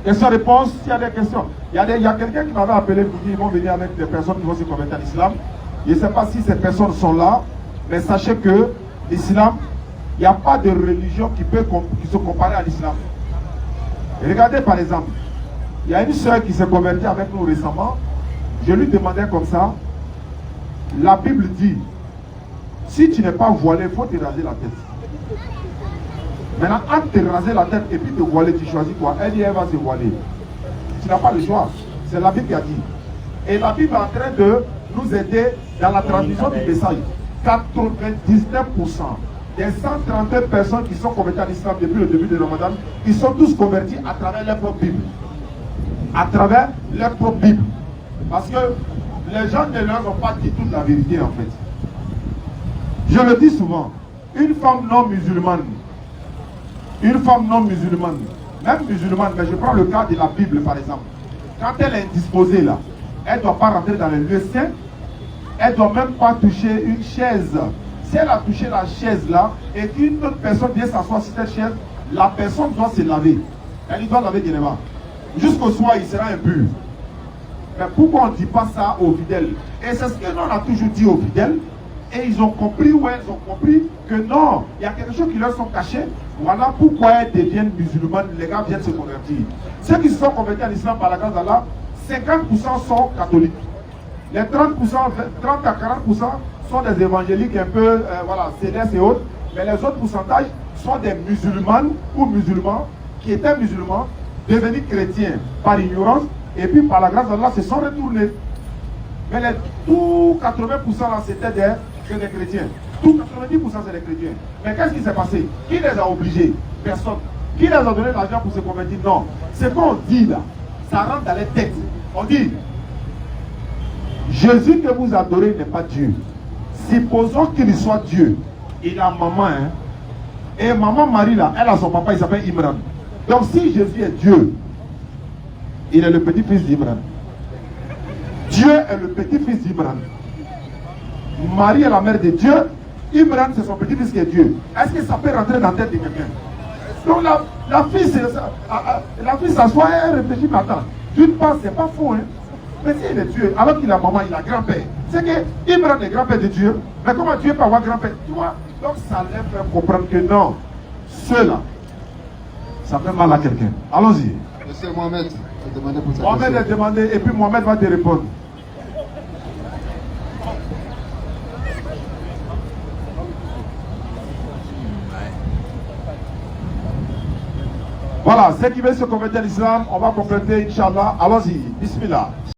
Question-réponse, s'il y a des questions. Il y a quelqu'un qui m'avait appelé pour dire qu'ils vont venir avec des personnes qui vont se convertir à l'islam. Je ne sais pas si ces personnes sont là, mais sachez que l'islam, il n'y a pas de religion qui se compare à l'islam. Regardez par exemple, il y a une soeur qui s'est convertie avec nous récemment. Je lui demandais comme ça, la Bible dit, si tu n'es pas voilé, il faut te raser la tête. Maintenant, entre te raser la tête et puis te voiler, tu choisis quoi? Elle dit, elle va se voiler. Tu n'as pas le choix. C'est la Bible qui a dit. Et la Bible est en train de nous aider dans la transmission du message. 99% des 132 personnes qui sont converties à l'islam depuis le début de Ramadan, ils sont tous convertis à travers leur propre Bible. À travers leur propre Bible. Parce que les gens ne leur ont pas dit toute la vérité en fait. Je le dis souvent, une femme non musulmane, même musulmane, mais je prends le cas de la Bible par exemple, quand elle est indisposée là, elle ne doit pas rentrer dans les lieux saints, elle ne doit même pas toucher une chaise. Si elle a touché la chaise là, et qu'une autre personne vient s'asseoir sur cette chaise, la personne doit se laver. Elle doit laver directement. Jusqu'au soir, il sera impur. Mais pourquoi on ne dit pas ça aux fidèles? Et c'est ce que nous on a toujours dit aux fidèles. Et ils ont compris, ouais, ils ont compris que non, il y a quelque chose qui leur sont cachés. Voilà pourquoi elles deviennent musulmanes, les gars viennent se convertir. Ceux qui se sont convertis à l'islam par la grâce d'Allah, 50% sont catholiques. Les 30%, 30 à 40% sont des évangéliques un peu, voilà, célestes et autres. Mais les autres pourcentages sont des musulmanes ou musulmans qui étaient musulmans, devenus chrétiens par ignorance, et puis par la grâce d'Allah se sont retournés. Mais les tout 80% là, c'était des chrétiens. Tout 90% c'est des chrétiens. Mais qu'est-ce qui s'est passé? Qui les a obligés? Personne. Qui les a donné l'argent pour se convertir? Non. Ce qu'on dit là, ça rentre dans les têtes. On dit, Jésus que vous adorez n'est pas Dieu. Supposons qu'il soit Dieu. Il a maman, hein. Et maman Marie là, elle a son papa, il s'appelle Imran. Donc si Jésus est Dieu, il est le petit-fils d'Imran. Dieu est le petit-fils d'Imran. Marie est la mère de Dieu. Imran, c'est son petit-fils qui est Dieu. Est-ce que ça peut rentrer dans la tête de quelqu'un? Donc la fille s'assoit et elle réfléchit, mais attends, d'une part, c'est pas faux, hein. Mais s'il est Dieu, alors qu'il a maman, il a grand-père. C'est que Imran est grand-père de Dieu. Mais comment Dieu peut avoir grand-père? Tu vois? Donc ça leur fait comprendre que non, ceux-là, ça fait mal à quelqu'un. Allons-y. Monsieur Mohamed, demandez pour ça. Mohamed a demandé et puis Mohamed va te répondre. Voilà, ceux qui veulent se convertir à l'islam, on va compléter, Inch'Allah. Allons-y, bismillah.